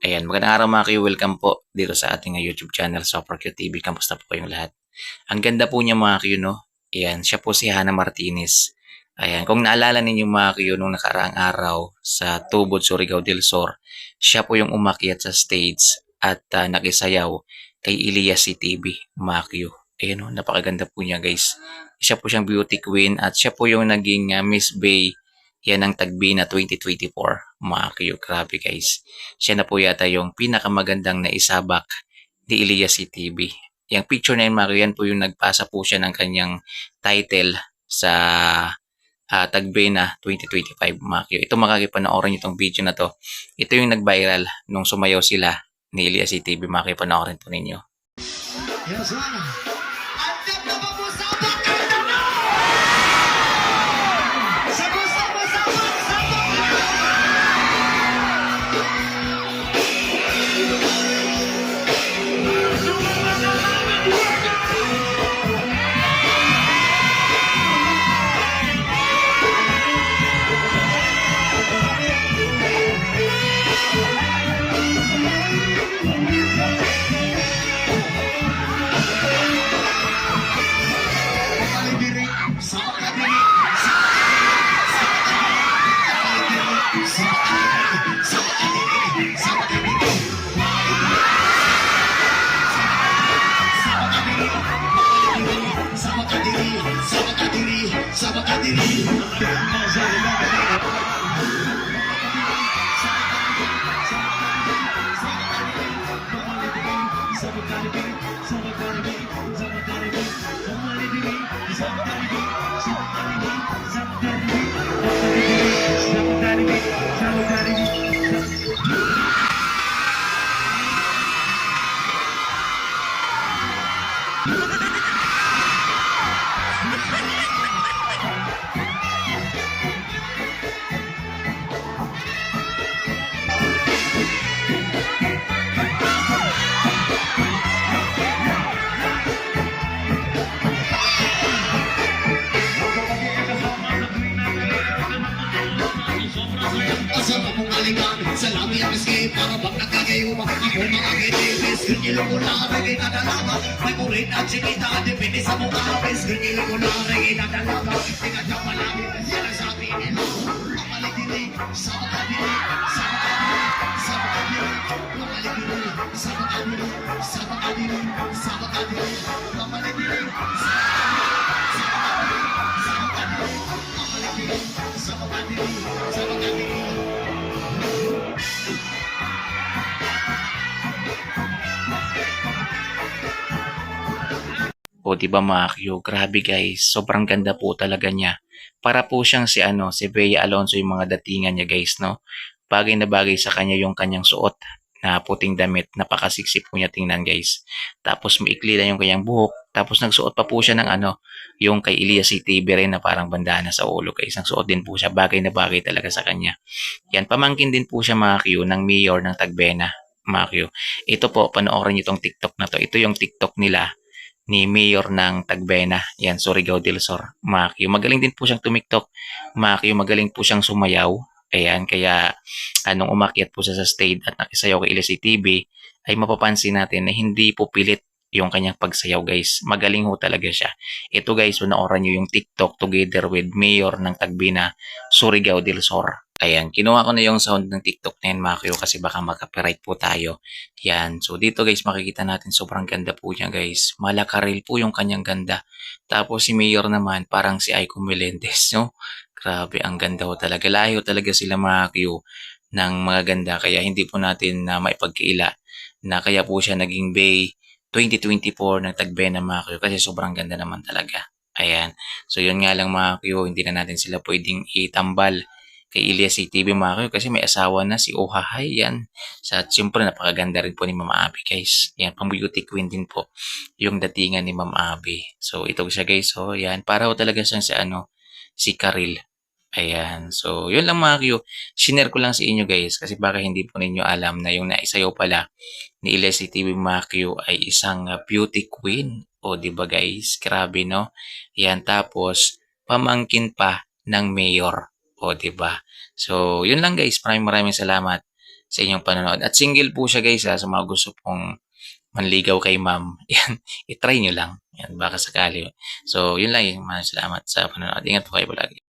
Ayan, magandang araw mga Q. Welcome po dito sa ating YouTube channel, Super Q TV. Kamusta po kayong lahat? Ang ganda po niya mga Q, no? Ayan, siya po si Hannah Martinez. Ayan, kung naalala ninyo mga Q, nung nakaraang araw sa Tubod, Surigao del Sur, siya po yung umakyat sa stage at nakisayaw kay Elias CTV, mga Q. Ayan, no? Napakaganda po niya guys. Siya po siyang beauty queen at siya po yung naging Miss Bay yan ang Tagbina 2024, mga Q. Grabe guys. Siya na po yata yung pinakamagandang naisabak ni Elias CTV. Yung picture na yun, Mario, yan po yung nagpasa po siya ng kanyang title sa Tagbena 2025, Mario. Ito makakipanoorin itong video na to. Ito yung nag-viral nung sumayaw sila ni Elias CTV. Makakipanoorin po ninyo. Yes, sa labi ang escape para bang nagkagayuma ako mga kitipis ganyan ko na reggae dalama may kurit at sikita depende sa mukha bis ganyan ko na reggae dalama tingnan niya malami yan ang sabi nila mamalikinig sa makadinig sa makadinig sa makadinig mamalikinig sa makadinig sa makadinig sa makadinig mamalikinig sa makadinig mamalikinig sa makadinig sa makadinig. O di ba mga Q, grabe guys, sobrang ganda po talaga niya. Para po siyang si Bea Alonso yung mga datingan niya guys, no? Bagay na bagay sa kanya yung kanyang suot na puting damit, napakasiksi po niya tingnan guys. Tapos maikli na yung kanyang buhok, tapos nagsuot pa po siya ng yung kay Elias CTV rin na parang bandana sa ulo guys. Nagsuot din po siya, bagay na bagay talaga sa kanya. Yan, pamangkin din po siya mga Q ng mayor ng Tagbena, mga Q. Ito po, panoorin niyo itong TikTok na to. Ito yung TikTok nila ni Mayor ng Tagbena. Yan, Surigao del Sur. Makyo. Magaling din po siyang tumiktok. Makyo, magaling po siyang sumayaw. Ayan, kaya anong umakyat po siya sa stage at nakisayaw kay Elias TV, ay mapapansin natin na hindi po pilit yung kanyang pagsayaw guys. Magaling ho talaga siya. Ito guys, panoorin nyo yung TikTok together with Mayor ng Tagbena, Surigao del Sur. Ayan, kinuha ko na yung sound ng TikTok na yan, Makyo, kasi baka mag-copyright po tayo. Yan, so dito guys, makikita natin sobrang ganda po niya guys. Malakaril po yung kanyang ganda. Tapos si Mayor naman, parang si Aiko Melendez, no? Grabe, ang ganda ho talaga. Layo talaga sila Makyo ng mga ganda. Kaya hindi po natin na maipagkaila na kaya po siya naging Bay 2024 ng Tagbena Makyo kasi sobrang ganda naman talaga. Ayan, so yun nga lang Makyo, hindi na natin sila pwedeng itambal kay Elias CTV mga kasi may asawa na si Ohahay yan. Sa siyempre napakaganda rin po ni Ma'am Abby guys. Yan, pang beauty queen din po yung datingan ni Ma'am Abby. So ito siya guys. So yan, para ho talaga siyang si Karil. Ayan. So yun lang mga Q. Share ko lang sa inyo guys kasi baka hindi po ninyo alam na yung naisayaw pala ni Elias CTV mga Q ay isang beauty queen. O di ba guys? Grabe no? Yan, tapos pamangkin pa ng mayor. O, 'di ba? So, 'yun lang guys. Maraming salamat sa inyong panonood. At single po siya guys sa mga gusto pong manligaw kay ma'am. Yan, i-try nyo lang. Yan, baka sakali. So, yun lang. Maraming salamat sa panonood. Ingat po kayo palagi.